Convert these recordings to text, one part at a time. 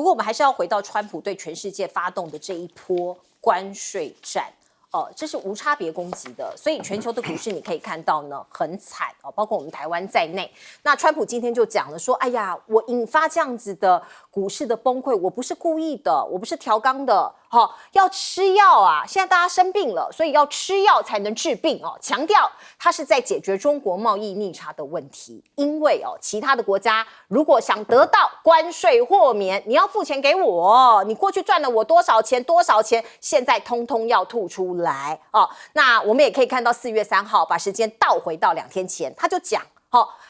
过我们还是要回到川普对全世界发动的这一波关税战。这是无差别攻击的，所以全球的股市你可以看到呢很惨哦，包括我们台湾在内。那川普今天就讲了说，哎呀，我引发这样子的股市的崩溃，我不是故意的，我不是调缸的，要吃药啊！现在大家生病了，所以要吃药才能治病哦。强调他是在解决中国贸易逆差的问题，因为其他的国家如果想得到关税豁免，你要付钱给我，你过去赚了我多少钱，现在通通要吐出来哦。那我们也可以看到4月3号，把时间倒回到2天前，他就讲。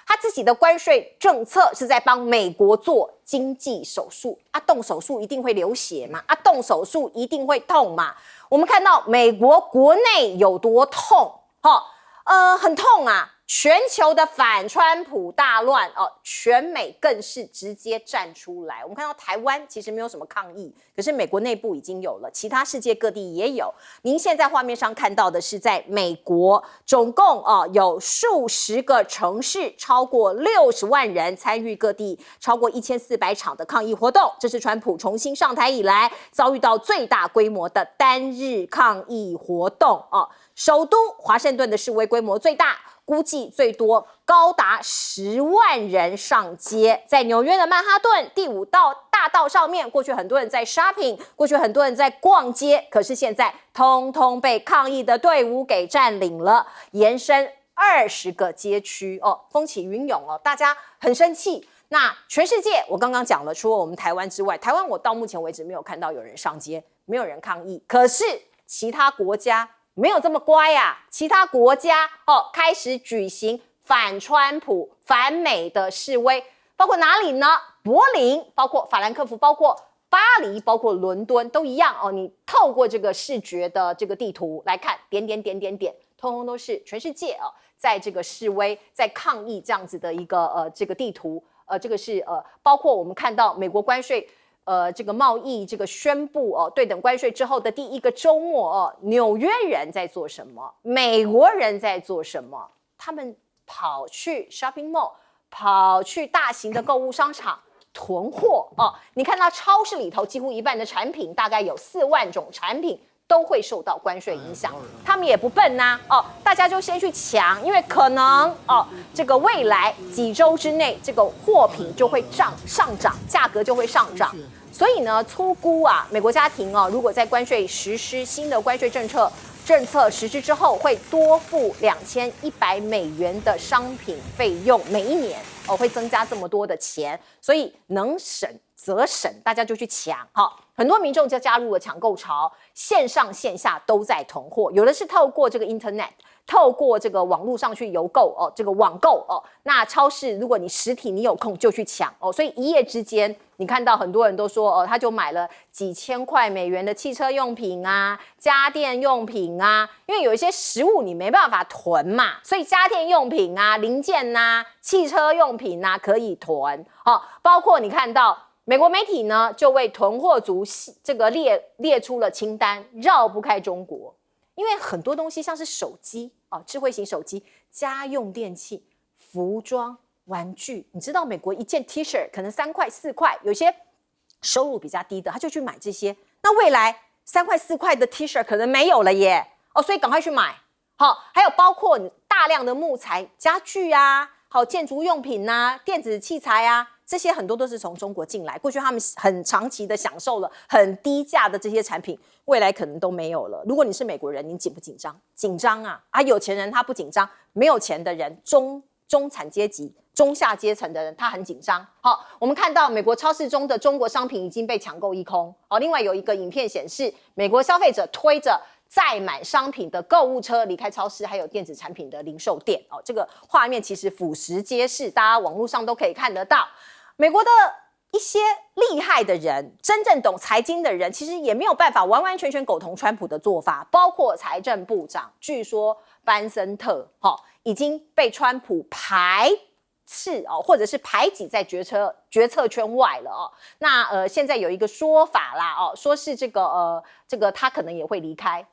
他自己的关税政策是在帮美国做经济手术啊，动手术一定会流血嘛，啊，动手术一定会痛嘛。我们看到美国国内有多痛，很痛啊。全球的反川普大乱全美更是直接站出来。我们看到台湾其实没有什么抗议，可是美国内部已经有了，其他世界各地也有。您现在画面上看到的是在美国，总共有数十个城市，超过60万人参与各地超过1400场的抗议活动。这是川普重新上台以来遭遇到最大规模的单日抗议活动首都华盛顿的示威规模最大，估计最多高达10万人上街。在纽约的曼哈顿第5大道上面，过去很多人在 shopping， 过去很多人在逛街，可是现在通通被抗议的队伍给占领了，延伸20个街区风起云涌大家很生气。那全世界我刚刚讲了，除了我们台湾之外，台湾我到目前为止没有看到有人上街，没有人抗议，可是其他国家没有这么乖啊！其他国家开始举行反川普、反美的示威，包括哪里呢？柏林，包括法兰克福，包括巴黎，包括伦敦，都一样你透过这个视觉的这个地图来看，点，通通都是全世界在这个示威、在抗议这样子的一个这个地图。这个是包括我们看到美国关税。这个贸易这个宣布对等关税之后的第一个周末纽约人在做什么？美国人在做什么？他们跑去 shopping mall， 跑去大型的购物商场囤货你看到超市里头几乎一半的产品，大概有4万种产品都会受到关税影响。他们也不笨大家就先去抢，因为可能这个未来几周之内，这个货品就会上涨，价格就会上涨。所以呢，粗估美国家庭如果在关税实施新的关税政策实施之后，会多付$2100的商品费用，每一年会增加这么多的钱，所以能省则省，大家就去抢很多民众就加入了抢购潮，线上线下都在囤货，有的是透过这个 internet， 透过这个网络上去邮购这个网购那超市如果你实体你有空就去抢所以一夜之间你看到很多人都说他就买了几千块美元的汽车用品家电用品因为有一些食物你没办法囤嘛，所以家电用品零件汽车用品可以囤包括你看到美国媒体呢就为囤货族这个列出了清单，绕不开中国，因为很多东西像是手机智慧型手机、家用电器、服装、玩具，你知道美国一件 T 恤可能3块4块，有些收入比较低的他就去买这些，那未来3块4块的 T 恤可能没有了耶所以赶快去买还有包括大量的木材家具建筑用品电子器材这些很多都是从中国进来，过去他们很长期的享受了很低价的这些产品，未来可能都没有了。如果你是美国人，你紧不紧张？紧张有钱人他不紧张，没有钱的人中产阶级、中下阶层的人他很紧张我们看到美国超市中的中国商品已经被抢购一空另外有一个影片显示，美国消费者推着载满商品的购物车离开超市还有电子产品的零售店这个画面其实俯拾皆是，大家网络上都可以看得到。美国的一些厉害的人，真正懂财经的人，其实也没有办法完完全全苟同川普的做法，包括财政部长，据说班森特已经被川普排斥或者是排挤在决策圈外了那现在有一个说法啦说是这个他可能也会离开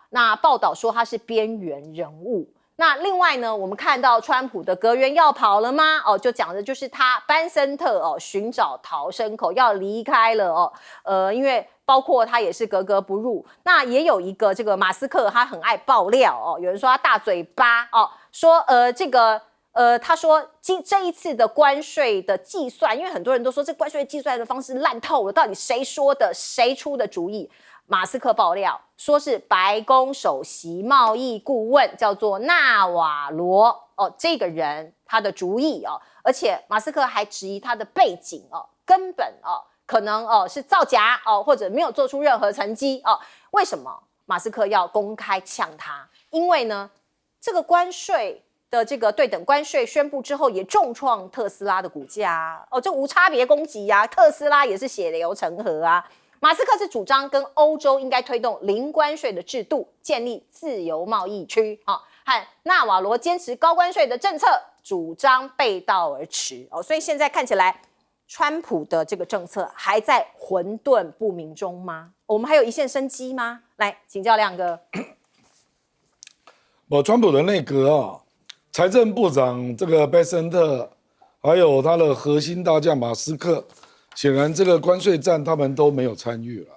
那报道说他是边缘人物。那另外呢，我们看到川普的阁员要跑了吗？哦，就讲的就是他班森特哦，寻找逃生口要离开了哦。因为包括他也是格格不入。那也有一个这个马斯克，他很爱爆料哦，有人说他大嘴巴哦，说他说这一次的关税的计算，因为很多人都说这关税计算的方式烂透了，到底谁说的，谁出的主意？马斯克爆料说是白宫首席贸易顾问叫做纳瓦罗哦，这个人他的主意哦，而且马斯克还质疑他的背景哦，根本哦可能哦是造假哦，或者没有做出任何成绩哦。为什么马斯克要公开呛他？因为呢，这个关税的这个对等关税宣布之后，也重创特斯拉的股价哦，这无差别攻击啊，特斯拉也是血流成河啊。马斯克是主张跟欧洲应该推动零关税的制度，建立自由贸易区啊，和纳瓦罗坚持高关税的政策，主张背道而驰哦。所以现在看起来，川普的这个政策还在混沌不明中吗？我们还有一线生机吗？来，请教亮哥。川普的内阁啊，财政部长这个贝森特，还有他的核心大将马斯克。显然，这个关税战他们都没有参与了，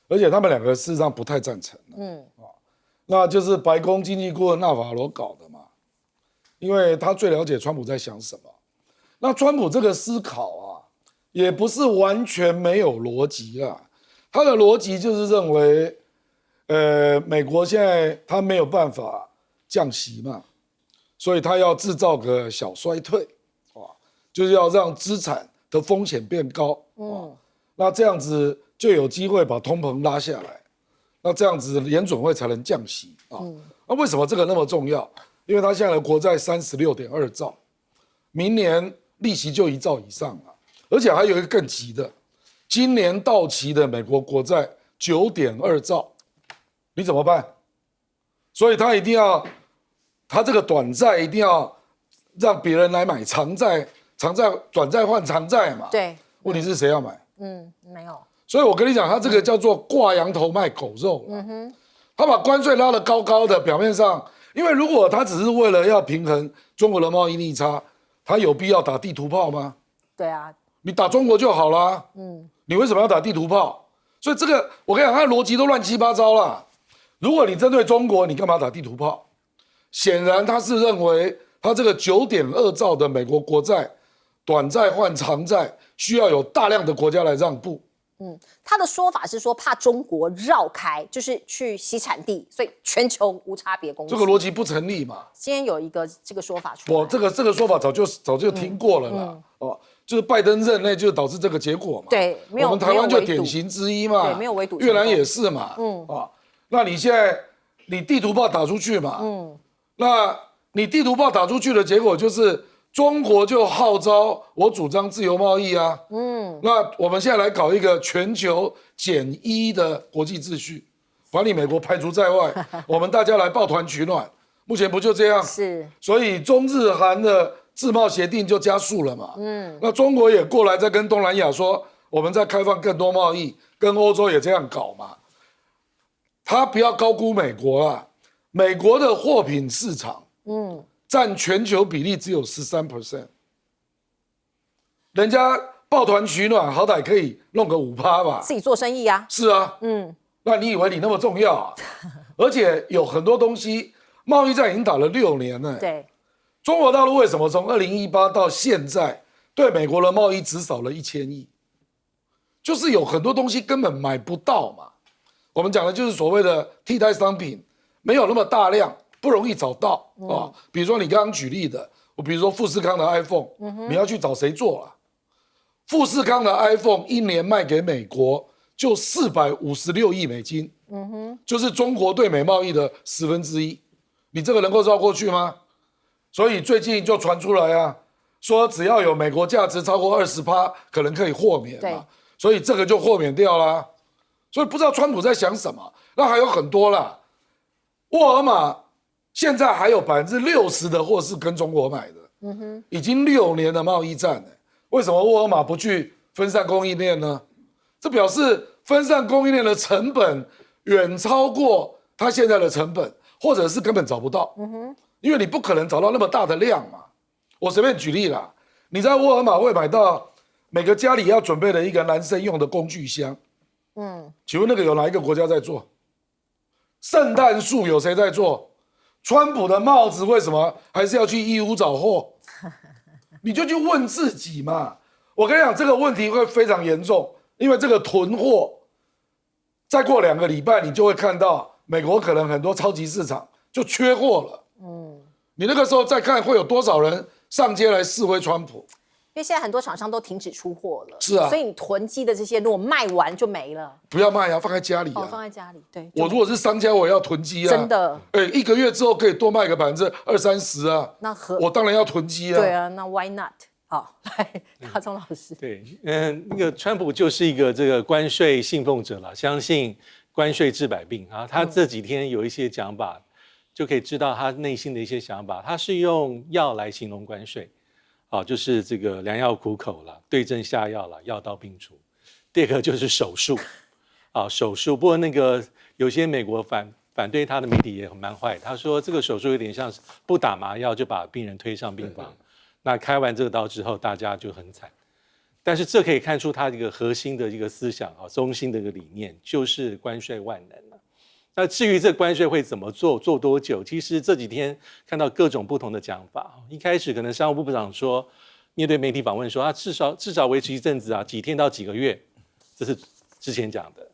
而且他们两个事实上不太赞成。那就是白宫经济顾问纳瓦罗搞的嘛，因为他最了解川普在想什么。那川普这个思考啊，也不是完全没有逻辑啦。他的逻辑就是认为，美国现在他没有办法降息嘛，所以他要制造个小衰退，就是要让资产的风险变高，那这样子就有机会把通膨拉下来，那这样子联准会才能降息啊。那为什么这个那么重要？因为他现在的国债36.2兆，明年利息就1兆以上了，而且还有一个更急的，今年到期的美国国债9.2兆，你怎么办？所以他一定要，他这个短债一定要让别人来买长债。短债换长债嘛？对，问题是谁要买？没有。所以我跟你讲，他这个叫做挂羊头卖狗肉。他把关税拉得高高的，表面上，因为如果他只是为了要平衡中国的贸易逆差，他有必要打地图炮吗？对啊，你打中国就好啦。你为什么要打地图炮？所以这个我跟你讲，他的逻辑都乱七八糟啦。如果你针对中国，你干嘛打地图炮？显然他是认为他这个9.2兆的美国国债。短债换长债需要有大量的国家来让步。他的说法是说怕中国绕开，就是去洗产地，所以全球无差别攻击。这个逻辑不成立嘛？今天有一个这个说法出来，这个说法早就听过了啦。就是拜登任内就导致这个结果嘛。对，没有我们台湾就典型之一嘛。对，没有围堵。越南也是嘛。那你现在你地图炮打出去嘛？那你地图炮打出去的结果就是。中国就号召我主张自由贸易啊，那我们现在来搞一个全球减1的国际秩序，把你美国排除在外，我们大家来抱团取暖。目前不就这样？是，所以中日韩的自贸协定就加速了嘛。那中国也过来再跟东南亚说，我们在开放更多贸易，跟欧洲也这样搞嘛。他不要高估美国啊，美国的货品市场，占全球比例只有13%，人家抱团取暖，好歹可以弄个5%吧。自己做生意啊。是啊，那你以为你那么重要啊？而且有很多东西，贸易战已经打了6年了。对，中国大陆为什么从2018到现在对美国的贸易只少了1000亿？就是有很多东西根本买不到嘛。我们讲的就是所谓的替代商品，没有那么大量。不容易找到啊，比如说你刚刚举例的，比如说富士康的 iPhone，你要去找谁做啊？富士康的 iPhone 一年卖给美国就456亿美金，就是中国对美贸易的1/10，你这个能够绕过去吗？所以最近就传出来啊，说只要有美国价值超过20%，可能可以豁免嘛，所以这个就豁免掉啦。所以不知道川普在想什么，那还有很多啦，沃尔玛。现在还有60%的货是跟中国买的，已经6年的贸易战了。为什么沃尔玛不去分散供应链呢？这表示分散供应链的成本远超过它现在的成本，或者是根本找不到。因为你不可能找到那么大的量嘛。我随便举例啦，你在沃尔玛会买到每个家里要准备的一个男生用的工具箱。请问那个有哪一个国家在做？圣诞树有谁在做？川普的帽子为什么还是要去义乌找货？你就去问自己嘛。我跟你讲，这个问题会非常严重，因为这个囤货，再过2个礼拜，你就会看到美国可能很多超级市场就缺货了。你那个时候再看会有多少人上街来示威川普？因为现在很多厂商都停止出货了，是啊，所以你囤积的这些如果卖完就没了。不要卖啊，放在家里啊。放在家里，对。我如果是商家，我也要囤积啊。真的。1个月之后可以多卖个20-30%啊。我当然要囤积啊。对啊，那 why not？ 好，来，大聪老师。对，那个川普就是一个这个关税信奉者了，相信关税治百病啊。他这几天有一些讲法，就可以知道他内心的一些想法。他是用药来形容关税。就是这个良药苦口了，对症下药了，药到病除。第二个就是手术，手术。不过那个有些美国反对他的媒体也蛮坏，他说这个手术有点像是不打麻药就把病人推上病房。那开完这个刀之后，大家就很惨。但是这可以看出他一个核心的一个思想中心的一个理念，就是关税万能。那至于这关税会怎么做多久，其实这几天看到各种不同的讲法。一开始可能商务部部长说，面对媒体访问说，至少维持一阵子啊，几天到几个月，这是之前讲的。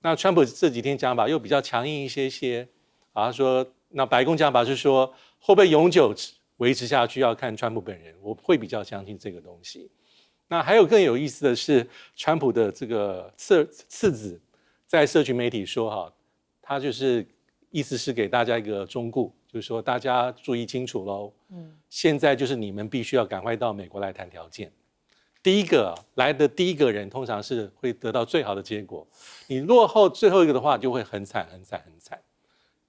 那川普这几天讲法又比较强硬一些，他说，那白宫讲法是说，会不会永久维持下去要看川普本人，我会比较相信这个东西。那还有更有意思的是，川普的这个次子在社群媒体说他就是意思是给大家一个忠告，就是说大家注意清楚喽。现在就是你们必须要赶快到美国来谈条件。第一个来的第一个人通常是会得到最好的结果，你落后最后一个的话就会很惨。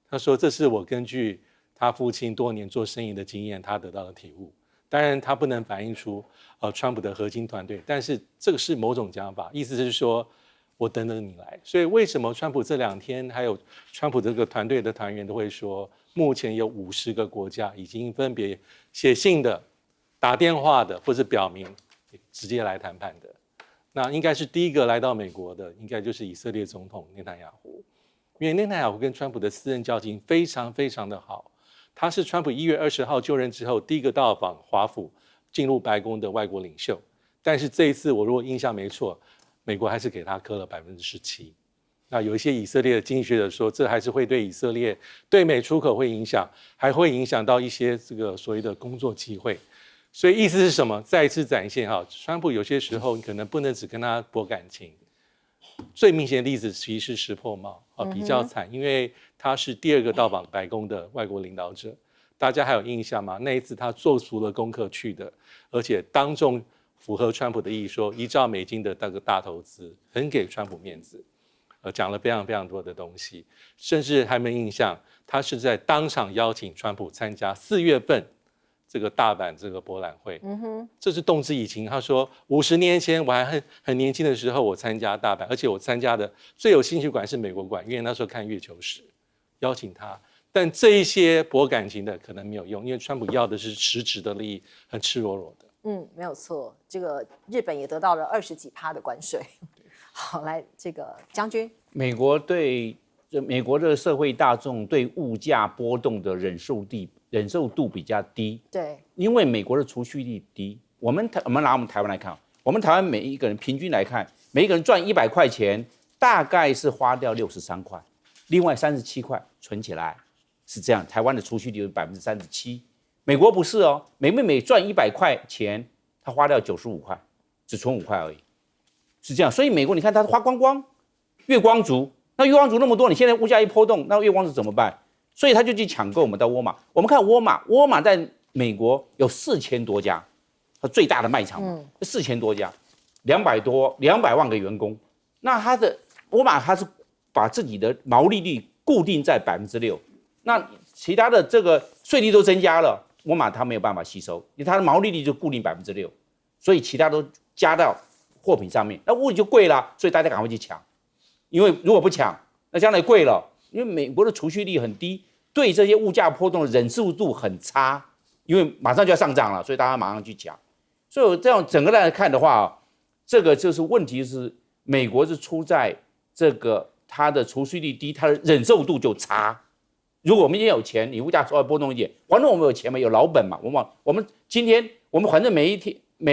他说这是我根据他父亲多年做生意的经验，他得到的体悟。当然他不能反映出川普的核心团队，但是这个是某种讲法，意思是说我等等你来。所以为什么川普这2天还有川普这个团队的团员都会说，目前有50个国家已经分别写信的、打电话的，或是表明直接来谈判的。那应该是第一个来到美国的，应该就是以色列总统内塔尼亚胡，因为内塔尼亚胡跟川普的私人交情非常非常的好。他是川普1月20号就任之后第一个到访华府、进入白宫的外国领袖。但是这一次，我如果印象没错，美国还是给他磕了17%。那有一些以色列的经济学者说，这还是会对以色列对美出口会影响，还会影响到一些这个所谓的工作机会。所以意思是什么？再一次展现川普有些时候你可能不能只跟他博感情。最明显的例子其实是石破茂比较惨，因为他是第2个到访白宫的外国领导者。大家还有印象吗？那一次他做足了功课去的，而且当众符合川普的意，说1兆美金的那个大投资，很给川普面子，讲了非常非常多的东西，甚至还没印象，他是在当场邀请川普参加4月份这个大阪这个博览会。这是动之以情。他说50年前我还很年轻的时候，我参加大阪，而且我参加的最有兴趣馆是美国馆，因为那时候看月球史，邀请他。但这一些博感情的可能没有用，因为川普要的是实质的利益，很赤裸裸的。没有错，这个日本也得到了20几%的关税。好，来这个将军，美国的社会大众对物价波动的忍受度比较低，对，因为美国的储蓄率低。我们拿我们台湾来看，我们台湾每一个人平均来看，每一个人赚100块钱，大概是花掉63块，另外37块存起来，是这样。台湾的储蓄率有37%，美国不是哦，每赚100块钱，他花掉95块，只存5块而已，是这样。所以美国你看他花光光，月光族。那月光族那么多，你现在物价一波动，那月光族怎么办？所以他就去抢购我们的沃尔玛。我们看沃尔玛在美国有4000多家，它最大的卖场嘛，4000多家，200万个员工。那沃尔玛它是把自己的毛利率固定在6%，那其他的这个税率都增加了，沃尔玛它没有办法吸收，因为它的毛利率就固定6%，所以其他都加到货品上面，那物品就贵了，所以大家赶快去抢。因为如果不抢，那将来贵了。因为美国的储蓄率很低，对这些物价波动的忍受度很差，因为马上就要上涨了，所以大家马上去抢。所以我这样整个来看的话，这个就是问题是美国是出在这个它的储蓄率低，它的忍受度就差。如果我们今天有钱，你物价稍微波动一点，反正我们有钱嘛，有老本嘛，我们今天我们反正每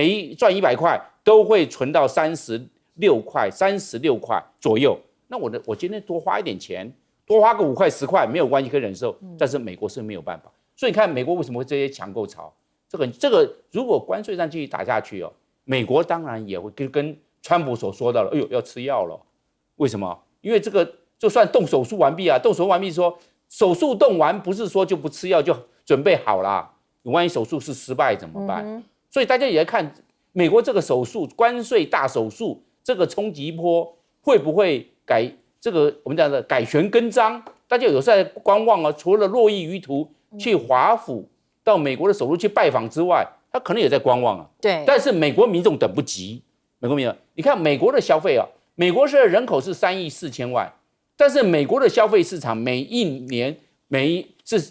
一赚100块都会存到36块左右。那我今天多花一点钱，多花个5块10块没有关系，可以忍受。但是美国是没有办法，所以你看美国为什么会这些抢购潮？这个如果关税战继续打下去哦，美国当然也会跟川普所说到了，哎呦要吃药了。为什么？因为这个就算动手术完毕啊，动手术完毕说手术动完不是说就不吃药就准备好啦，你万一手术是失败怎么办？所以大家也在看美国这个手术关税大手术这个冲击波会不会这个我们讲的改弦更张？大家有时候在观望啊，除了络绎于途去华府到美国的首都去拜访之外，他可能也在观望啊。对，但是美国民众等不及，美国民众，你看美国的消费啊，美国是人口是3亿4千万，但是美国的消费市场每一年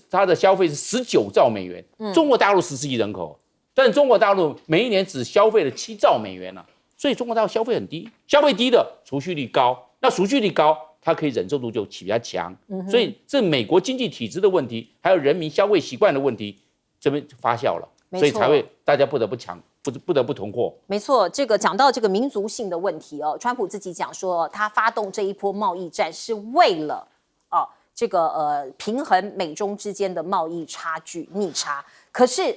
它的消费是19兆美元，中国大陆14亿人口，但是中国大陆每一年只消费了7兆美元啊，所以中国大陆消费很低，消费低的储蓄率高，那储蓄率高，它可以忍受度就比较强，所以这美国经济体制的问题，还有人民消费习惯的问题，这边发酵了，所以才会大家不得不囤货。没错，这个讲到这个民族性的问题哦，川普自己讲说，他发动这一波贸易战是为了这个平衡美中之间的贸易差距逆差。可是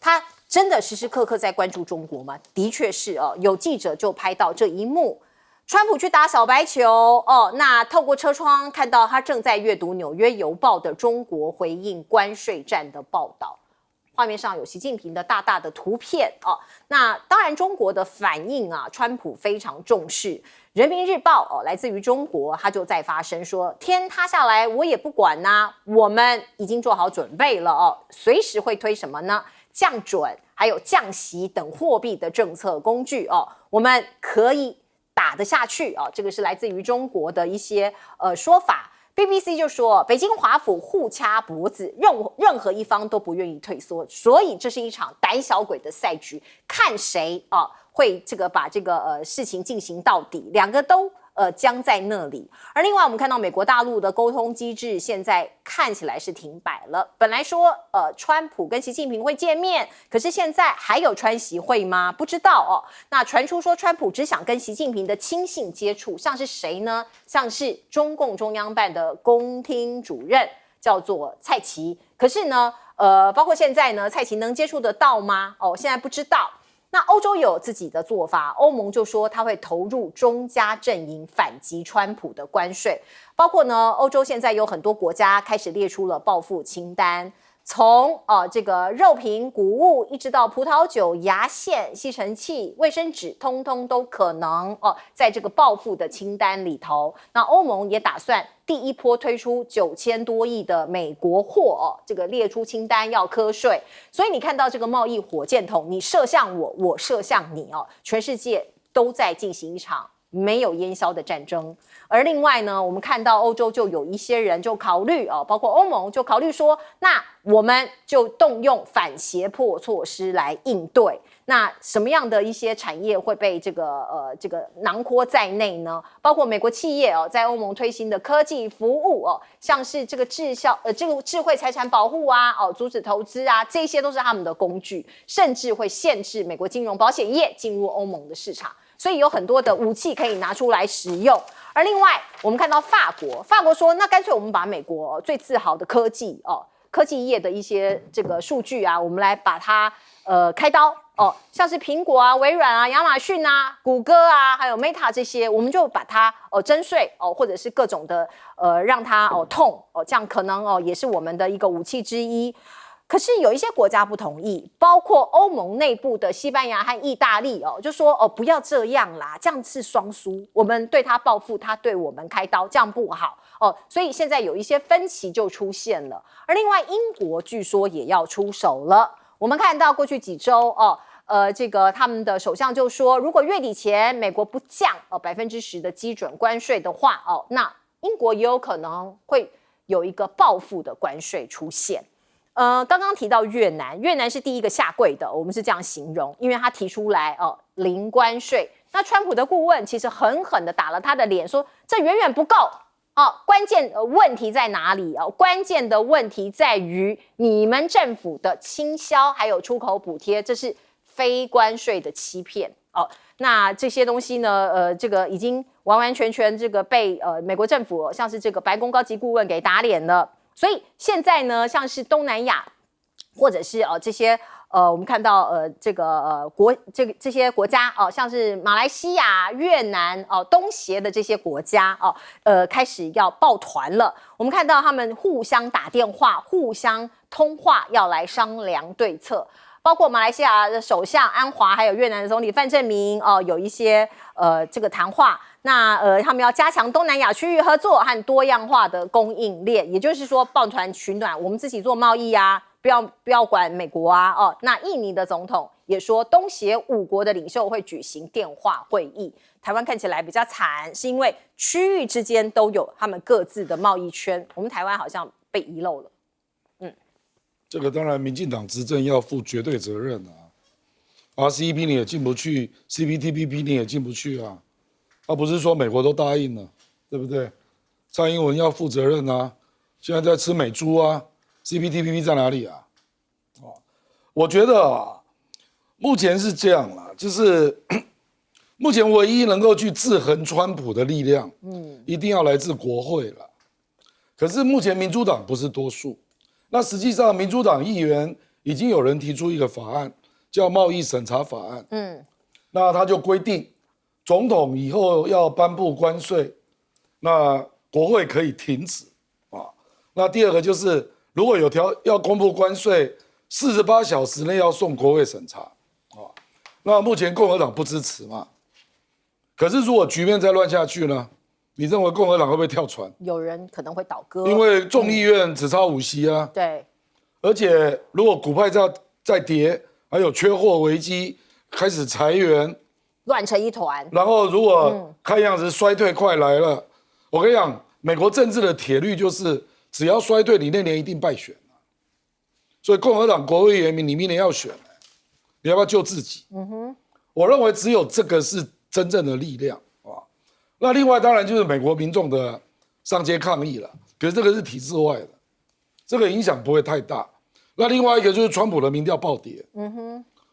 他真的时时刻刻在关注中国吗？的确是有记者就拍到这一幕。川普去打小白球那透过车窗看到他正在阅读《纽约邮报》的中国回应关税战的报道，画面上有习近平的大大的图片那当然中国的反应川普非常重视。人民日报来自于中国，他就在发声说，天塌下来我也不管我们已经做好准备了随时会推什么呢？降准还有降息等货币的政策工具我们可以打得下去这个是来自于中国的一些说法。BBC 就说，北京华府互掐脖子，任何一方都不愿意退缩，所以这是一场胆小鬼的赛局，看谁会把这个事情进行到底，两个都僵在那里。而另外我们看到美国大陆的沟通机制现在看起来是停摆了，本来说川普跟习近平会见面，可是现在还有川习会吗？不知道那传出说川普只想跟习近平的亲信接触，像是谁呢？像是中共中央办的公厅主任叫做蔡奇，可是呢包括现在呢蔡奇能接触得到吗？现在不知道。那欧洲有自己的做法，欧盟就说他会投入中加阵营反击川普的关税，包括呢，欧洲现在有很多国家开始列出了报复清单，从这个肉品、谷物，一直到葡萄酒、牙线、吸尘器、卫生纸，通通都可能在这个报复的清单里头。那欧盟也打算第一波推出9000多亿的美国货这个列出清单要课税，所以你看到这个贸易火箭筒，你射向我，我射向你全世界都在进行一场没有烟消的战争。而另外呢，我们看到欧洲就有一些人就考虑包括欧盟就考虑说，那我们就动用反胁迫措施来应对。那什么样的一些产业会被这个囊括在内呢？包括美国企业在欧盟推行的科技服务像是这个这个智慧财产保护阻止投资这些都是他们的工具，甚至会限制美国金融保险业进入欧盟的市场。所以有很多的武器可以拿出来使用。而另外我们看到法国说，那干脆我们把美国最自豪的科技业的一些这个数据我们来把它开刀像是苹果微软亚马逊谷歌还有 Meta 这些，我们就把它征税或者是各种的让它痛这样可能也是我们的一个武器之一。可是有一些国家不同意，包括欧盟内部的西班牙和意大利就说不要这样啦，这样是双输，我们对他报复，他对我们开刀，这样不好所以现在有一些分歧就出现了。而另外英国据说也要出手了，我们看到过去几周这个他们的首相就说，如果月底前美国不降10%的基准关税的话那英国也有可能会有一个报复的关税出现。刚刚提到越南，越南是第一个下跪的，我们是这样形容，因为他提出来零关税。那川普的顾问其实狠狠的打了他的脸，说这远远不够。关键问题在哪里？关键的问题在于你们政府的倾销还有出口补贴，这是非关税的欺骗。那这些东西呢，这个已经完完全全这个被美国政府像是这个白宫高级顾问给打脸了。所以现在呢，像是东南亚或者是这些我们看到这些国家像是马来西亚、越南东协的这些国家开始要抱团了。我们看到他们互相打电话、互相通话，要来商量对策。包括马来西亚的首相安华，还有越南的总理范正明有一些这个谈话。那他们要加强东南亚区域合作和多样化的供应链，也就是说抱团取暖，我们自己做贸易啊。不要管美国啊那印尼的总统也说，东协5国的领袖会举行电话会议。台湾看起来比较惨，是因为区域之间都有他们各自的贸易圈，我们台湾好像被遗漏了。这个当然民进党执政要负绝对责任啊 ，RCEP 你也进不去 ，CPTPP 你也进不去啊，不是说美国都答应了，对不对？蔡英文要负责任啊，现在在吃美猪啊。CPTPP 在哪里啊？我觉得目前是这样啦，就是目前唯一能够去制衡川普的力量，一定要来自国会了。可是目前民主党不是多数，那实际上民主党议员已经有人提出一个法案，叫贸易审查法案。那他就规定，总统以后要颁布关税，那国会可以停止啊。那第二个就是。如果有要公布关税，48小时内要送国会审查，那目前共和党不支持嘛？可是如果局面再乱下去呢？你认为共和党会不会跳船？有人可能会倒戈，因为众议院只差5席啊。对，而且如果股票再跌，还有缺货危机，开始裁员，乱成一团。然后如果看样子衰退快来了，我跟你讲，美国政治的铁律就是。只要衰退，你那年一定败选所以共和党国会议员，你明年要选，你要不要救自己？我认为只有这个是真正的力量那另外当然就是美国民众的上街抗议了，可是这个是体制外的，这个影响不会太大。那另外一个就是川普的民调暴跌。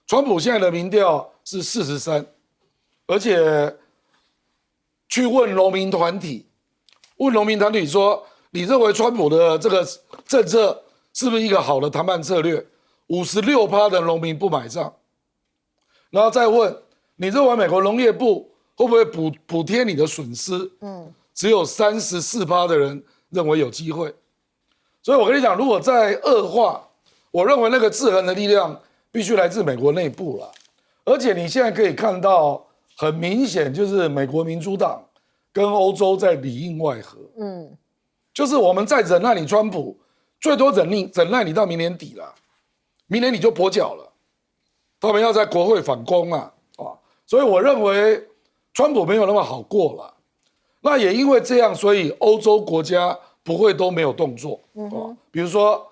川普现在的民调是43，而且去问农民团体说。你认为川普的这个政策是不是一个好的谈判策略？56%的农民不买账，然后再问你认为美国农业部会不会补贴你的损失？只有34%的人认为有机会。所以我跟你讲，如果再恶化，我认为那个制衡的力量必须来自美国内部了。而且你现在可以看到，很明显就是美国民主党跟欧洲在里应外合。就是我们再忍耐你川普，最多忍耐你到明年底了，明年你就跛脚了。他们要在国会反攻所以我认为川普没有那么好过了。那也因为这样，所以欧洲国家不会都没有动作比如说，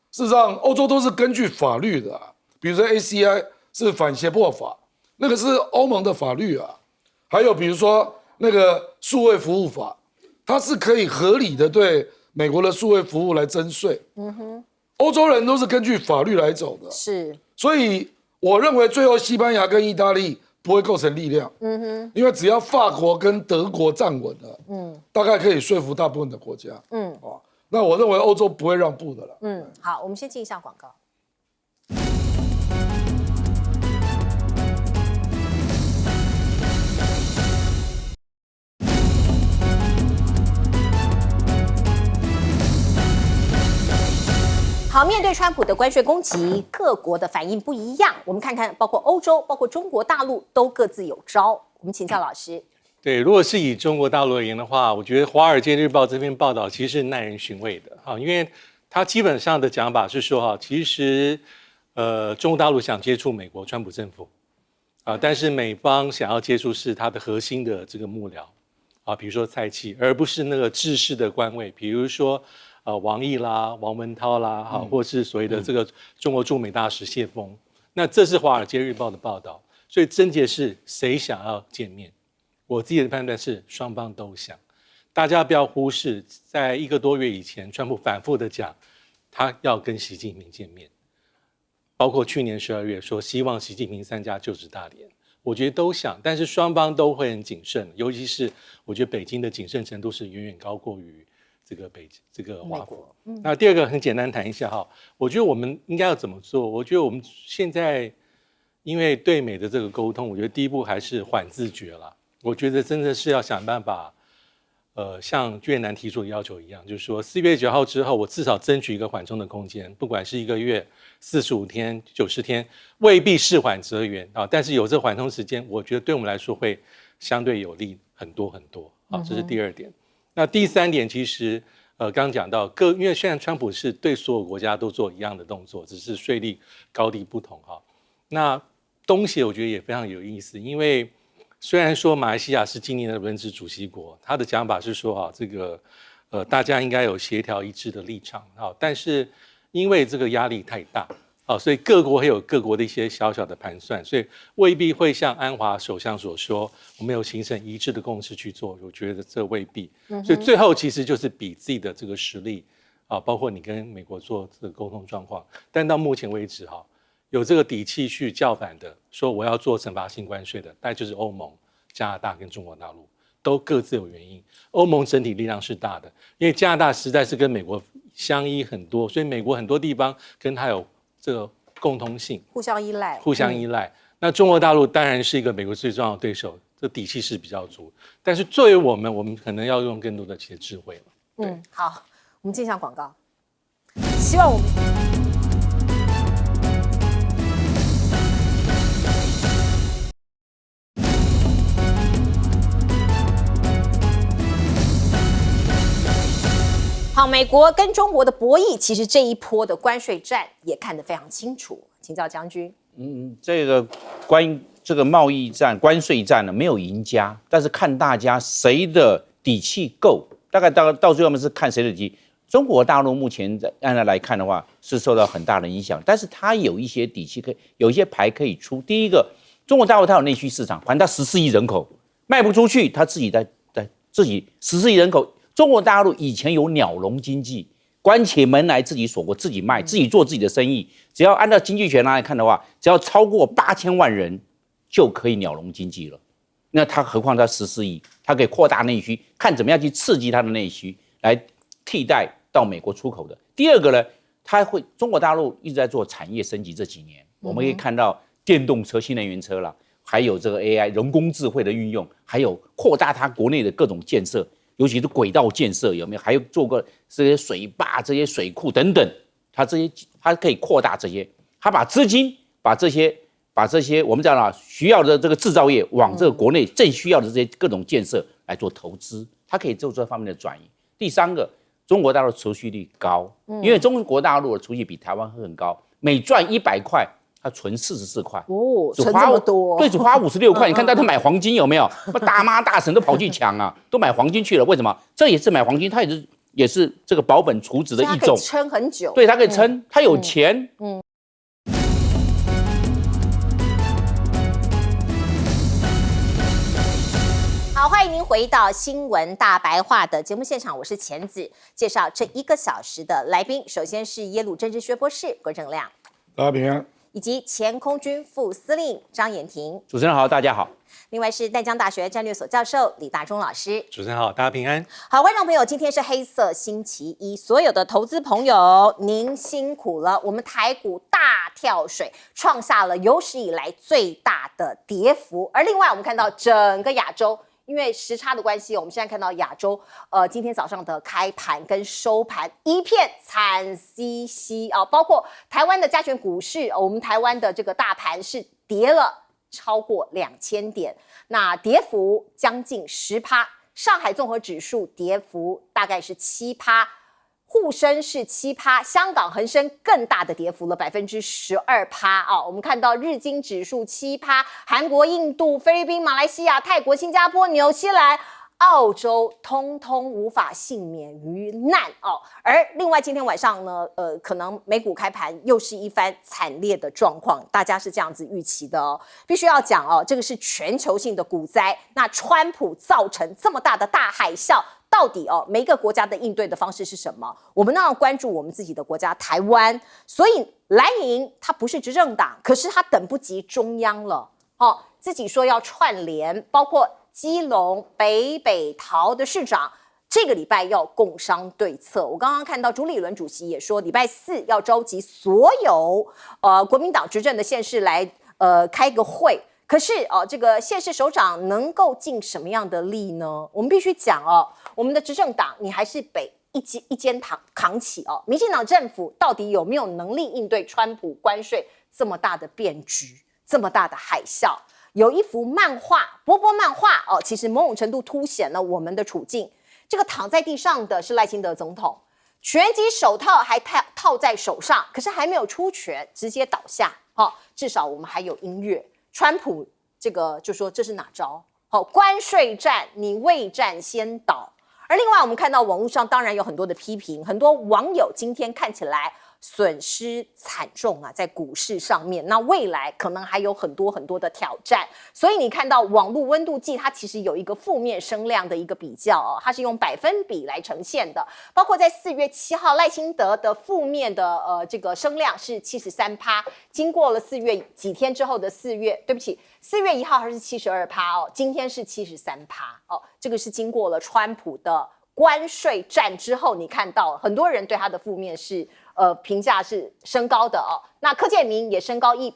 事实上欧洲都是根据法律的比如说 ACI 是反胁迫法，那个是欧盟的法律还有比如说那个数位服务法。它是可以合理的对美国的数位服务来征税。欧洲人都是根据法律来走的。是。所以我认为最后西班牙跟意大利不会构成力量。因为只要法国跟德国站稳了，大概可以说服大部分的国家。那我认为欧洲不会让步的了。好，我们先进一下广告。好，面对川普的关税攻击，各国的反应不一样。我们看看，包括欧洲、包括中国大陆都各自有招。我们请教老师。对，如果是以中国大陆而言的话，我觉得《华尔街日报》这篇报道其实是耐人寻味的因为它基本上的讲法是说其实中国大陆想接触美国川普政府但是美方想要接触是它的核心的这个幕僚比如说蔡奇，而不是那个制式的官位，比如说王毅啦、王文涛啦，或是所谓的这个中国驻美大使谢峰。那这是《华尔街日报》的报道，所以症结是谁想要见面？我自己的判断是双方都想。大家不要忽视，在1个多月以前，川普反复的讲他要跟习近平见面，包括去年12月说希望习近平参加就职大典。我觉得都想，但是双方都会很谨慎，尤其是我觉得北京的谨慎程度是远远高过于这个华府。那第二个很简单谈一下哈，我觉得我们应该要怎么做？我觉得我们现在因为对美的这个沟通，我觉得第一步还是缓自觉啦。我觉得真的是要想办法，像越南提出的要求一样，就是说4月9号之后，我至少争取一个缓冲的空间，不管是1个月、45天、90天，未必是缓则圆啊，但是有这缓冲时间，我觉得对我们来说会相对有利很多很多啊，这是第2点。那第3点，其实刚刚讲到因为现在川普是对所有国家都做一样的动作，只是税率高低不同哈。那东协我觉得也非常有意思，因为虽然说马来西亚是今年的轮值主席国，他的讲法是说这个大家应该有协调一致的立场但是因为这个压力太大所以各国会有各国的一些小小的盘算，所以未必会像安华首相所说，我们有形成一致的共识去做，我觉得这未必。所以最后其实就是比自己的这个实力包括你跟美国做这个沟通状况，但到目前为止有这个底气去叫板的，说我要做惩罚性关税的，大概就是欧盟、加拿大跟中国大陆，都各自有原因。欧盟整体力量是大的，因为加拿大实在是跟美国相依很多，所以美国很多地方跟它有这个共通性，互相依赖。那中国大陆当然是一个美国最重要的对手，这底气是比较足。但是作为我们可能要用更多的一些智慧了。好，我们进下广告，希望我们。好，美国跟中国的博弈，其实这一波的关税战也看得非常清楚，请教将军。这个关于这个贸易战、关税战呢，没有赢家，但是看大家谁的底气够，大概到最后是看谁的底气。中国大陆目前按照来看的话，是受到很大的影响，但是它有一些底气有一些牌可以出。第一个，中国大陆它有内需市场，反正它14亿人口卖不出去，它自己在自己14亿人口。中国大陆以前有鸟笼经济，关起门来自己锁国、自己卖、自己做自己的生意。只要按照经济学来看的话，只要超过8000万人就可以鸟笼经济了。那它何况它14亿，它可以扩大内需，看怎么样去刺激它的内需，来替代到美国出口的。第二个呢，中国大陆一直在做产业升级，这几年我们可以看到电动车、新能源车啦，还有这个 AI 人工智慧的运用，还有扩大它国内的各种建设。尤其是轨道建设有没有？还有做过这些水坝、这些水库等等，它可以扩大这些，它把资金把这些我们讲了需要的这个制造业往这个国内正需要的这些各种建设来做投资，它可以做这方面的转移。第三个，中国大陆储蓄率高，因为中国大陆的储蓄比台湾很高，每赚100块。他存44块存这么多，对，只花56块。你看，他买黄金有没有？大妈大婶都跑去抢啊，都买黄金去了。为什么？这也是买黄金，它也是这个保本储值的一种，撑很久。对，它可以撑，它有钱。好，欢迎您回到新闻大白话的节目现场，我是钱子，介绍这1个小时的来宾。首先是耶鲁政治学博士郭正亮，大家平安。以及前空军副司令张延廷。主持人好，大家好。另外是淡江大学战略所教授李大中老师。主持人好，大家平安。好，观众朋友，今天是黑色星期一，所有的投资朋友您辛苦了。我们台股大跳水，创下了有史以来最大的跌幅。而另外我们看到整个亚洲，因为时差的关系，我们现在看到亚洲，今天早上的开盘跟收盘一片惨兮兮啊，包括台湾的加权股市，我们台湾的这个大盘是跌了超过2000点，那跌幅将近10%，上海综合指数跌幅大概是7%。沪深是7%，香港恒生更大的跌幅了12%啊！我们看到日经指数7%，韩国、印度、菲律宾、马来西亚、泰国、新加坡、纽西兰、澳洲通通无法幸免于难哦。而另外今天晚上呢，可能美股开盘又是一番惨烈的状况，大家是这样子预期的哦。必须要讲哦，这个是全球性的股灾。那川普造成这么大的大海啸，到底哦每一个国家的应对的方式是什么？我们当然关注我们自己的国家台湾，所以蓝营它不是执政党，可是它等不及中央了哦，自己说要串联，包括基隆、北桃的市长，这个礼拜要共商对策。我刚刚看到朱立伦主席也说，礼拜4要召集所有国民党执政的县市来开个会。可是这个县市首长能够尽什么样的力呢？我们必须讲我们的执政党你还是得一肩扛起哦。民进党政府到底有没有能力应对川普关税这么大的变局，这么大的海啸？有一幅漫画，波波漫画其实某种程度凸显了我们的处境。这个躺在地上的是赖清德总统，拳击手套还套在手上，可是还没有出拳，直接倒下。至少我们还有音乐。川普这个就说这是哪招？关税战你未战先倒。而另外我们看到网络上当然有很多的批评，很多网友今天看起来损失惨重啊，在股市上面，那未来可能还有很多的挑战。所以你看到网络温度计，它其实有一个负面声量的一个比较它是用百分比来呈现的。包括在4月7号赖清德的负面的这个声量是73%，经过了4月几天之后的4月1号还是72%今天是73%这个是经过了川普的关税战之后，你看到很多人对他的负面是评价是升高的那柯建铭也升高1%，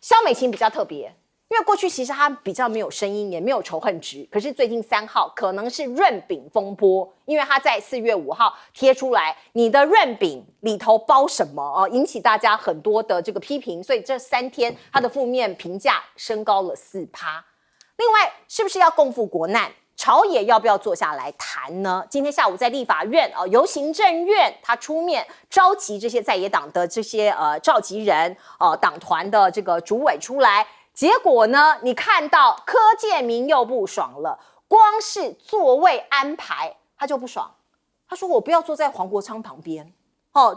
萧美琴比较特别，因为过去其实他比较没有声音，也没有仇恨值，可是最近3号可能是润饼风波，因为他在4月5号贴出来你的润饼里头包什么引起大家很多的这个批评，所以这3天他的负面评价升高了4%。另外是不是要共赴国难？朝野要不要坐下来谈呢？今天下午在立法院由行政院他出面召集这些在野党的这些召集人党团的这个主委出来，结果呢，你看到柯建铭又不爽了，光是座位安排他就不爽，他说我不要坐在黄国昌旁边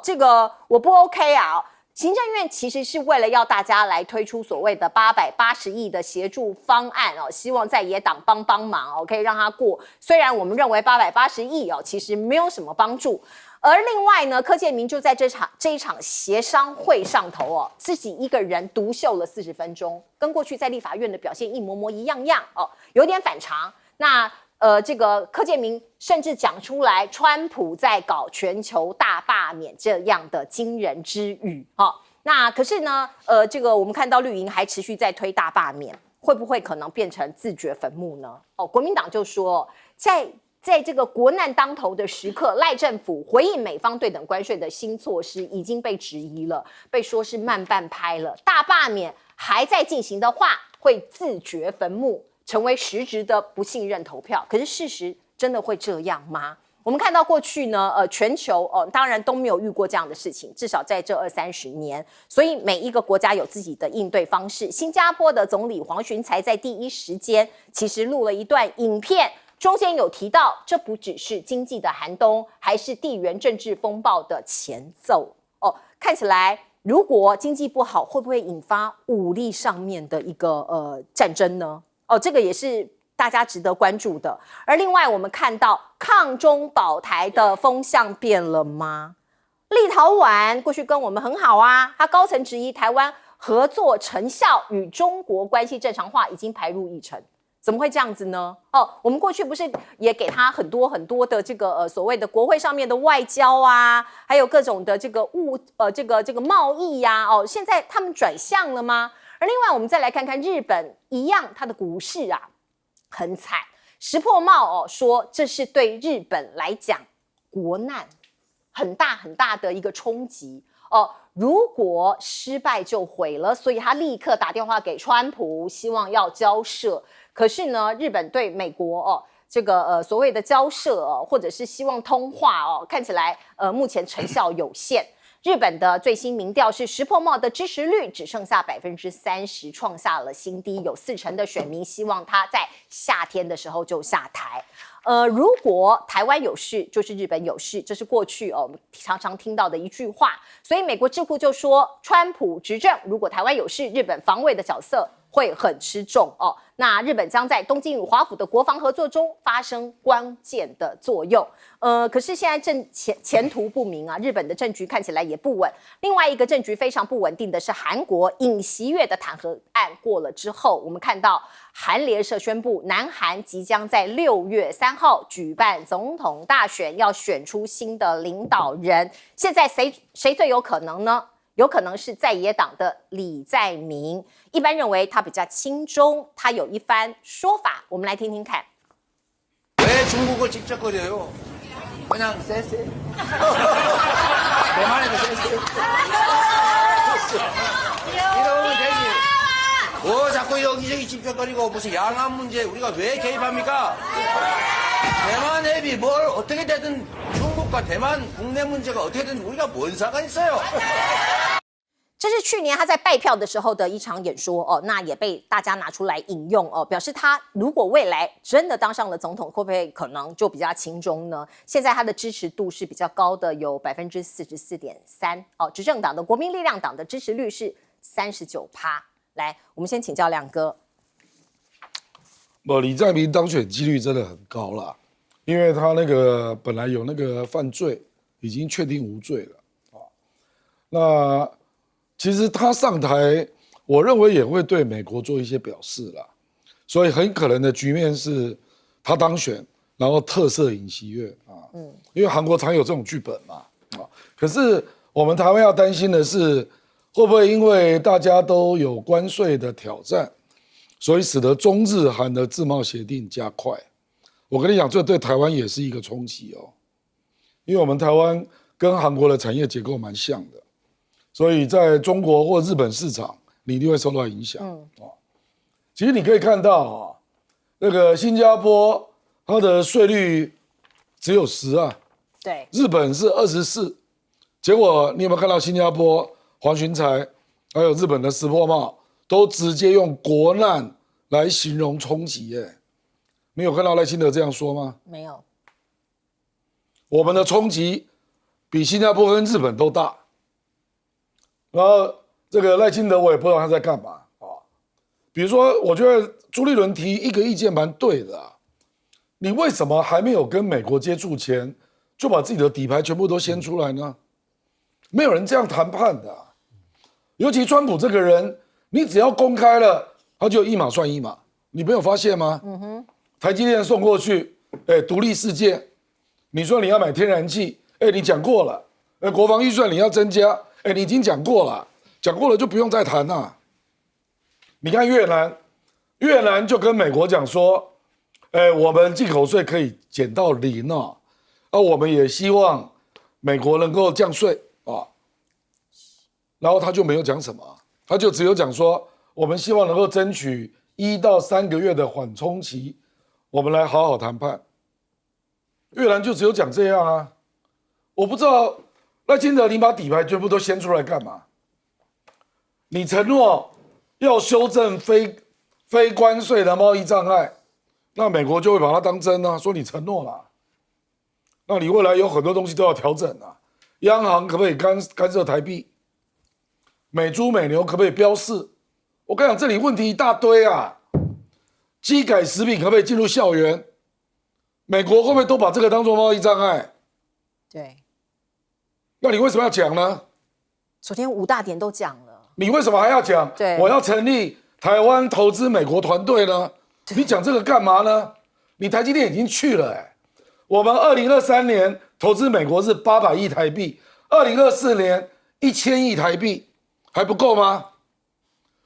这个我不 OK 啊。行政院其实是为了要大家来推出所谓的880亿的协助方案希望在野党帮忙可以让它过。虽然我们认为880亿其实没有什么帮助，而另外呢，柯建铭就在这一场协商会上头自己一个人独秀了40分钟，跟过去在立法院的表现一模一样有点反常。那这个柯建铭甚至讲出来，川普在搞全球大罢免这样的惊人之语那可是呢，这个我们看到绿营还持续在推大罢免，会不会可能变成自掘坟墓呢？国民党就说，在这个国难当头的时刻，赖政府回应美方对等关税的新措施已经被质疑了，被说是慢半拍了。大罢免还在进行的话，会自掘坟墓，成为实质的不信任投票。可是事实真的会这样吗？我们看到过去呢，全球当然都没有遇过这样的事情，至少在这20-30年，所以每一个国家有自己的应对方式。新加坡的总理黄循才在第一时间其实录了一段影片，中间有提到，这不只是经济的寒冬，还是地缘政治风暴的前奏看起来如果经济不好，会不会引发武力上面的一个战争呢？这个也是大家值得关注的。而另外我们看到抗中保台的风向变了吗？立陶宛过去跟我们很好啊，他高层质疑台湾合作成效与中国关系正常化已经排入议程，怎么会这样子呢？我们过去不是也给他很多的这个所谓的国会上面的外交啊，还有各种的这个这个贸易呀现在他们转向了吗？而另外我们再来看看日本，一样它的股市啊很惨。石破茂说这是对日本来讲国难很大的一个冲击如果失败就毁了，所以他立刻打电话给川普，希望要交涉。可是呢，日本对美国这个所谓的交涉或者是希望通话看起来目前成效有限。日本的最新民调是石破茂的支持率只剩下30%，创下了新低，有40%的选民希望他在夏天的时候就下台。如果台湾有事，就是日本有事，这是过去我们常常听到的一句话。所以美国智库就说，川普执政，如果台湾有事，日本防卫的角色会很吃重哦。那日本将在东京与华府的国防合作中发生关键的作用。可是现在前途不明啊，日本的政局看起来也不稳。另外一个政局非常不稳定的是韩国尹锡悦的弹劾案过了之后，我们看到韩联社宣布，南韩即将在6月3号举办总统大选，要选出新的领导人。现在谁最有可能呢？有可能是在野党的李在明，一般认为他比较亲中，他有一番说法，我们来听听看。왜중국을찍적거려요그냥 쎄쎄 대만에도 쎄쎄 이러면 되지 뭐 자꾸 여기저기 집적거리고 무슨 양안 문제 우리가 왜 개입합니까? 대만 해비 뭘 어떻게 되든 중국과 대만 국내 문제가 어떻게든 우리가 뭔 상관 있어요? 这是去年他在拜票的时候的一场演说哦，那也被大家拿出来引用哦，表示他如果未来真的当上了总统，会不会可能就比较亲中呢？现在他的支持度是比较高的，有44.3%哦，执政党的国民力量党的支持率是39%。来，我们先请教亮哥。李在明当选几率真的很高啦，因为他那个本来有那个犯罪，已经确定无罪了啊。那其实他上台，我认为也会对美国做一些表示啦，所以很可能的局面是他当选，然后特赦尹锡悦啊，因为韩国常有这种剧本嘛啊。可是我们台湾要担心的是，会不会因为大家都有关税的挑战，所以使得中日韩的自贸协定加快？我跟你讲，这对台湾也是一个冲击哦，因为我们台湾跟韩国的产业结构蛮像的。所以在中国或日本市场，你一定会受到影响。其实你可以看到啊，那个新加坡它的税率只有10啊，对，日本是24，结果你有没有看到新加坡黄循财还有日本的石破茂都直接用国难来形容冲击耶？你有看到赖清德这样说吗？没有。我们的冲击比新加坡跟日本都大。然后这个赖清德我也不知道他在干嘛啊。比如说，我觉得朱立伦提一个意见蛮对的啊，你为什么还没有跟美国接触前，就把自己的底牌全部都掀出来呢？没有人这样谈判的啊，尤其川普这个人，你只要公开了，他就一码算一码，你没有发现吗？台积电送过去，独立事件，你说你要买天然气，你讲过了，国防预算你要增加。你已经讲过了，就不用再谈了。你看越南就跟美国讲说，我们进口税可以减到0啊，我们也希望美国能够降税啊。然后他就没有讲什么，他就只有讲说，我们希望能够争取1到3个月的缓冲期，我们来好好谈判。越南就只有讲这样啊，我不知道。赖清德，你把底牌全部都掀出来干嘛？你承诺要修正非关税的贸易障碍，那美国就会把它当真啊，说你承诺了。那你未来有很多东西都要调整啊，央行可不可以干涉台币？美猪美牛可不可以标示？我跟你讲，这里问题一大堆啊。基改食品可不可以进入校园？美国会不会都把这个当作贸易障碍？对。那你为什么要讲呢？昨天5大点都讲了，你为什么还要讲？对，我要成立台湾投资美国团队呢？你讲这个干嘛呢？你台积电已经去了我们2023年投资美国是800亿台币，2024年1000亿台币，还不够吗？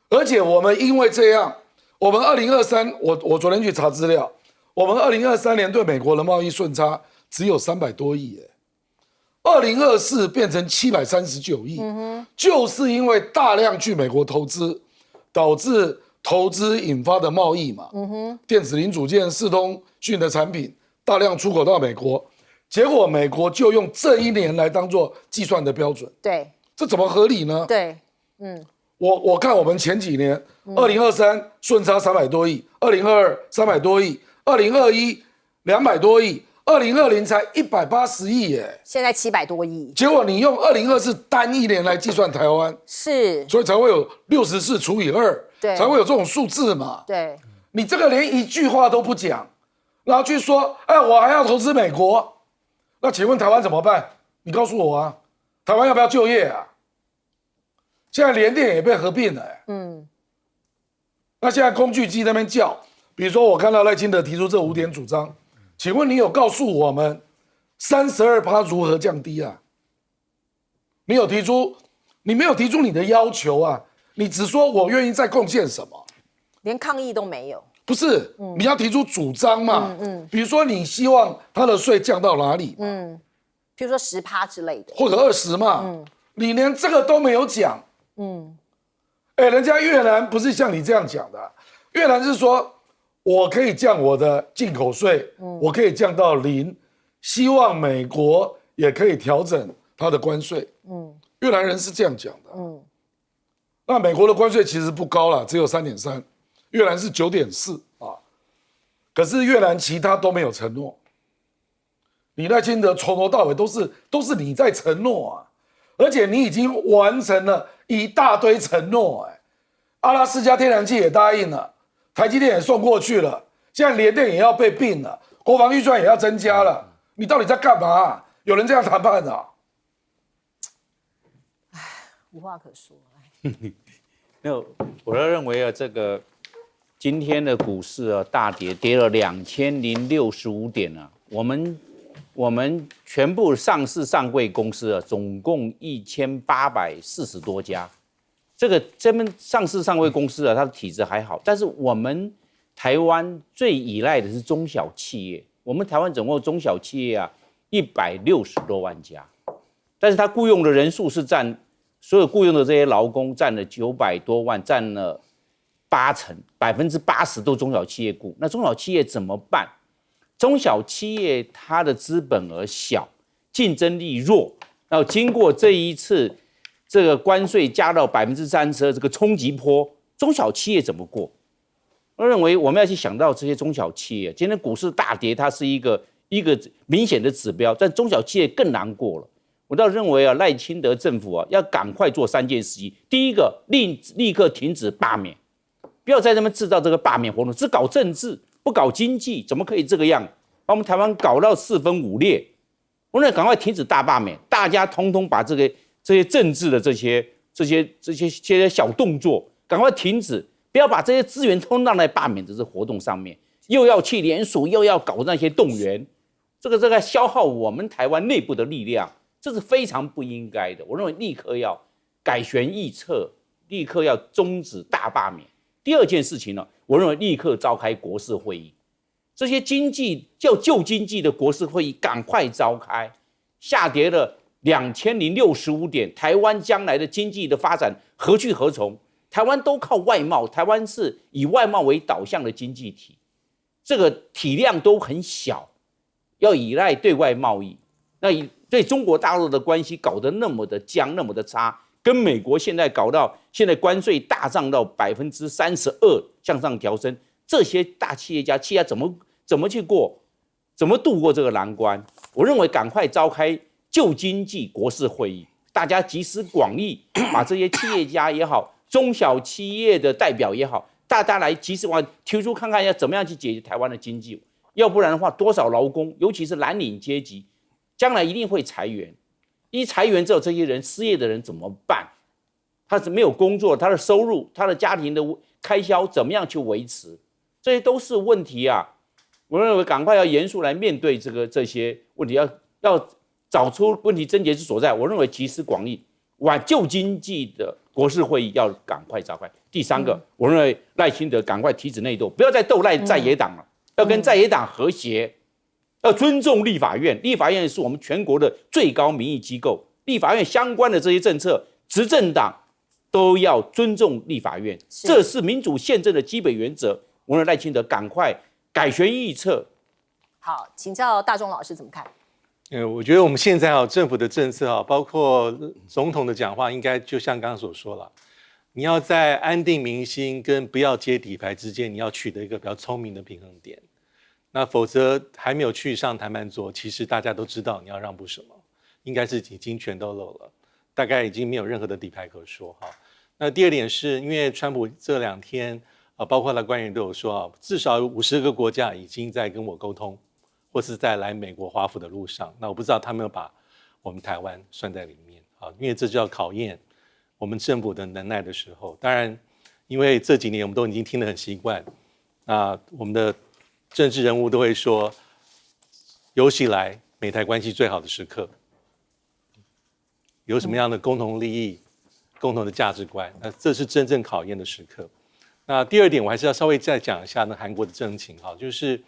而且我们因为这样，我们2023，我昨天去查资料，我们2023年对美国的贸易顺差只有300多亿2024变成739亿，就是因为大量去美国投资，导致投资引发的贸易嘛，电子零组件、四通讯的产品大量出口到美国，结果美国就用这1年来当做计算的标准，对，这怎么合理呢？对，我看我们前几年，2023顺差300多亿，2022 300多亿，2021 200多亿，2020才180亿耶，现在700多亿，结果你用2024单一年来计算台湾，是，所以才会有64除以2，对才会有这种数字嘛。对，你这个连一句话都不讲，然后去说，哎，我还要投资美国，那请问台湾怎么办？你告诉我啊，台湾要不要就业啊？现在联电也被合并了，那现在工具机那边叫，比如说我看到赖清德提出这5点主张，请问你有告诉我们32%如何降低啊？你有提出，你没有提出你的要求啊？你只说我愿意再贡献什么，连抗议都没有。不是？你要提出主张嘛？比如说你希望他的税降到哪里？比如说10%之类的，或者20嘛？你连这个都没有讲。人家越南不是像你这样讲的啊，越南是说我可以降我的进口税，我可以降到0，希望美国也可以调整它的关税。越南人是这样讲的。那美国的关税其实不高啦，只有3.3%，越南是9.4%啊。可是越南其他都没有承诺，你赖清德从头到尾都是你在承诺啊，而且你已经完成了一大堆承诺，阿拉斯加天然气也答应了，台积电也送过去了，现在联电也要被并了，国防预算也要增加了，你到底在干嘛？有人这样谈判的？无话可说。那我认为啊，这个今天的股市啊大跌，跌了2065点啊，我们全部上市上柜公司啊，总共1840多家。这边上市上柜公司啊，它的体质还好，但是我们台湾最依赖的是中小企业。我们台湾总共中小企业啊160多万家，但是它雇佣的人数是占所有雇佣的这些劳工占了900多万，占了80%都中小企业雇。那中小企业怎么办？中小企业它的资本额小，竞争力弱，然后经过这一次这个关税加到30%的这个冲击波，中小企业怎么过？我认为我们要去想到这些中小企业，今天股市大跌，它是一个明显的指标，但中小企业更难过了。我倒认为啊，赖清德政府啊，要赶快做3件事情。第一个，立刻停止罢免，不要在那边制造这个罢免活动，只搞政治不搞经济，怎么可以这个样？把我们台湾搞到4分5裂。我认为赶快停止大罢免，大家通通把这些政治的这些小动作赶快停止，不要把这些资源通让在罢免的这活动上面，又要去联署，又要搞那些动员，这个消耗我们台湾内部的力量。这是非常不应该的，我认为立刻要改弦易辙，立刻要终止大罢免。第二件事情呢，我认为立刻召开国是会议，这些救经济的国是会议赶快召开。下跌了2065点，台湾将来的经济的发展何去何从？台湾都靠外贸，台湾是以外贸为导向的经济体，这个体量都很小，要依赖对外贸易，那对中国大陆的关系搞得那么的僵，那么的差，跟美国现在搞到现在关税大涨到32%向上调升，这些大企业家怎么去过，怎么度过这个难关？我认为赶快召开救经济国是会议，大家集思广益，把这些企业家也好，中小企业的代表也好，大家来集思广益，提出看看要怎么样去解决台湾的经济，要不然的话，多少劳工，尤其是蓝领阶级。将来一定会裁员，一裁员之后，这些人失业的人怎么办？他是没有工作，他的收入、他的家庭的开销怎么样去维持？这些都是问题啊！我认为赶快要严肃来面对这些问题，要找出问题症结之所在。我认为集思广益，挽救经济的国是会议要赶快召开。第三个，我认为赖清德赶快停止内斗，不要再斗赖在野党了，要跟在野党和谐。要尊重立法院，立法院是我们全国的最高民意机构，立法院相关的这些政策，执政党都要尊重立法院，这是民主宪政的基本原则。我认为赖清德赶快改弦易辙。好，请教大中老师怎么看？我觉得我们现在政府的政策包括总统的讲话，应该就像刚刚所说了，你要在安定民心跟不要接底牌之间，你要取得一个比较聪明的平衡点。那否则还没有去上谈判桌，其实大家都知道你要让步什么，应该是已经全都漏了，大概已经没有任何的底牌可说哈。那第二点是因为川普这2天包括他官员都有说至少有50个国家已经在跟我沟通，或是在来美国华府的路上。那我不知道他们有把我们台湾算在里面啊，因为这就要考验我们政府的能耐的时候。当然，因为这几年我们都已经听得很习惯，那我们的政治人物都会说，有史以来美台关系最好的时刻，有什么样的共同利益、共同的价值观，那这是真正考验的时刻。那第二点，我还是要稍微再讲一下那韩国的政情哈，就是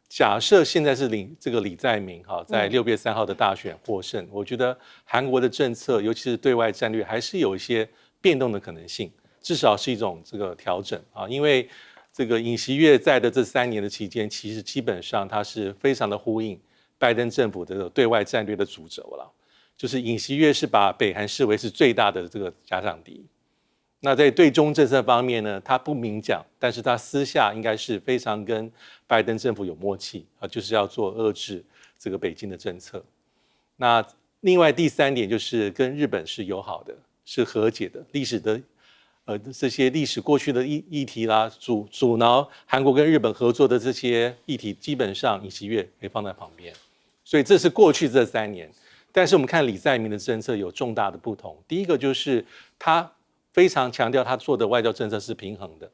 假设现在是李在明哈在6月3号的大选获胜，我觉得韩国的政策，尤其是对外战略，还是有一些变动的可能性，至少是一种这个调整啊，因为这个尹锡悦在的这3年的期间，其实基本上它是非常的呼应拜登政府的对外战略的主轴了，就是尹锡悦是把北韩视为是最大的这个假想敌。那在对中政策方面呢，他不明讲，但是他私下应该是非常跟拜登政府有默契啊，就是要做遏制这个北京的政策。那另外第3点就是跟日本是友好的，是和解的，历史的这些历史过去的议题啦，阻挠韩国跟日本合作的这些议题，基本上尹锡悦可以放在旁边。所以这是过去这3年，但是我们看李在明的政策有重大的不同。第一个就是他非常强调他做的外交政策是平衡的，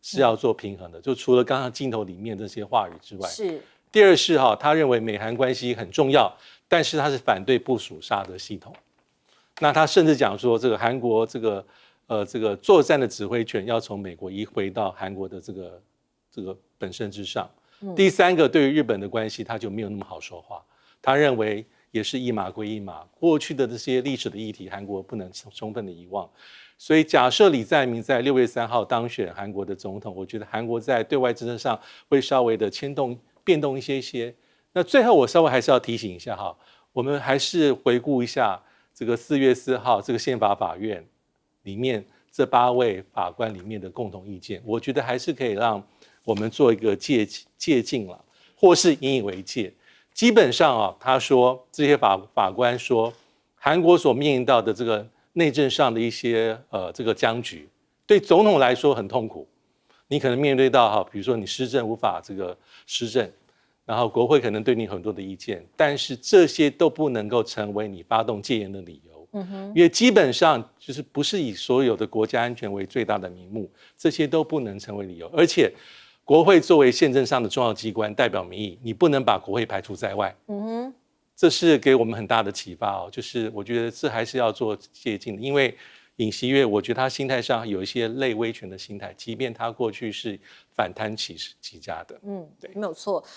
是要做平衡的。就除了刚刚镜头里面这些话语之外，是。第二是他认为美韩关系很重要，但是他是反对部署沙俄系统。那他甚至讲说，这个韩国这个作战的指挥权要从美国移回到韩国的这个本身之上。第3个，对于日本的关系，他就没有那么好说话。他认为也是一码归一码，过去的这些历史的议题，韩国不能充分的遗忘。所以假设李在明在6月3号当选韩国的总统，我觉得韩国在对外政策上会稍微的变动一些。那最后我稍微还是要提醒一下哈，我们还是回顾一下这个4月4号这个宪法法院里面这8位法官里面的共同意见，我觉得还是可以让我们做一个借鉴了，或是引以为戒。基本上他说这些法官说，韩国所面临到的这个内政上的一些这个僵局，对总统来说很痛苦。你可能面对到比如说你施政无法这个施政，然后国会可能对你很多的意见，但是这些都不能够成为你发动戒严的理由。因为基本上就是不是以所有的国家安全为最大的名目，这些都不能成为理由。而且国会作为宪政上的重要机关，代表民意，你不能把国会排除在外。这是给我们很大的启发就是我觉得这还是要做借鉴的，因为尹锡悦，我觉得他心态上有一些类威权的心态，即便他过去是反贪起家的。对，没有错。